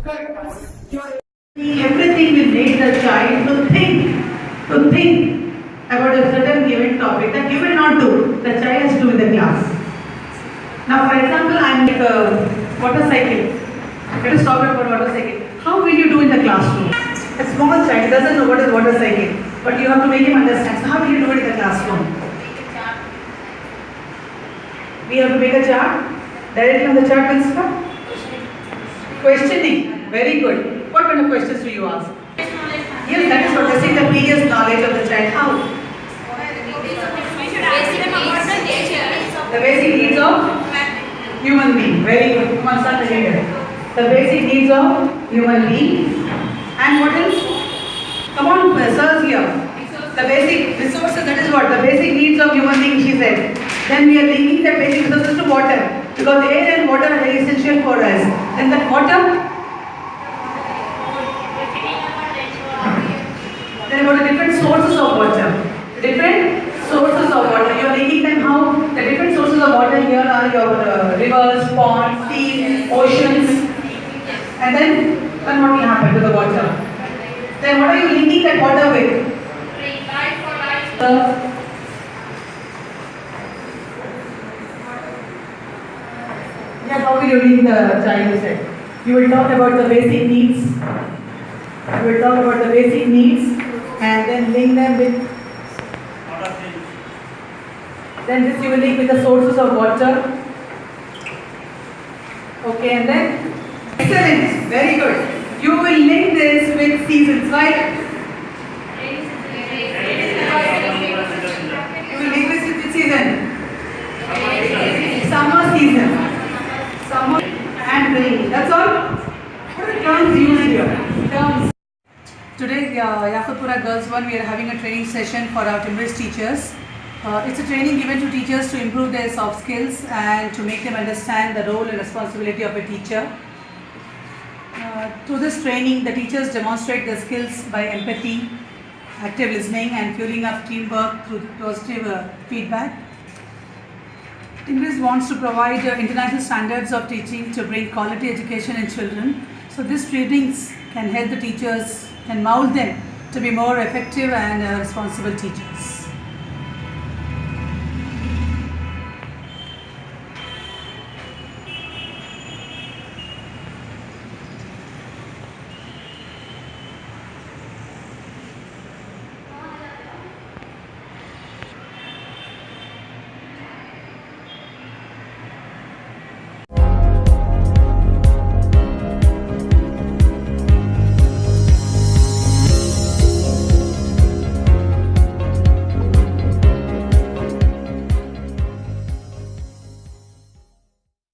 Everything will make the child to think about a certain given topic that you will not do. The child has to do in the class. Now, for example, I am like a motorcycle. Let us talk about motorcycle. How will you do in the classroom? A small child doesn't know what is motorcycle, but you have to make him understand. So, how will you do it in the classroom? We have to make a chart. Directly on the chart, principal. Questioning. Very good. What kind of questions do you ask? Yes, that is what testing the previous knowledge of the child. How? The basic needs of human being. Very good. Come on, start the reader. The basic needs of human being. And what else? Come on, sirs here. The basic resources, that is what? The basic needs of human being, she said. Then we are linking the basic resources to water. Because air and water are very essential for us. Then that water. Then about the different sources of water. Different sources of water. You are linking them how? The different sources of water here are your rivers, ponds, seas, oceans. And then what will happen to the water? Then what are you linking that water with? Yeah, how will you link the child said? You will talk about the basic needs. You will talk about the basic needs and then link them with. Then this you will link with the sources of water. Okay, and then excellent, very good. You will link this with seasons, right? You will link this with season. Summer season. Summer and rain. That's all. What are the terms used here? Terms. Today, Yakutpura Girls 1, we are having a training session for our Timbres teachers. It's a training given to teachers to improve their soft skills and to make them understand the role and responsibility of a teacher. Through this training, the teachers demonstrate their skills by empathy, active listening and fueling up teamwork through positive feedback. Timbres wants to provide international standards of teaching to bring quality education in children. So these trainings can help the teachers, can mold them to be more effective and responsible teachers.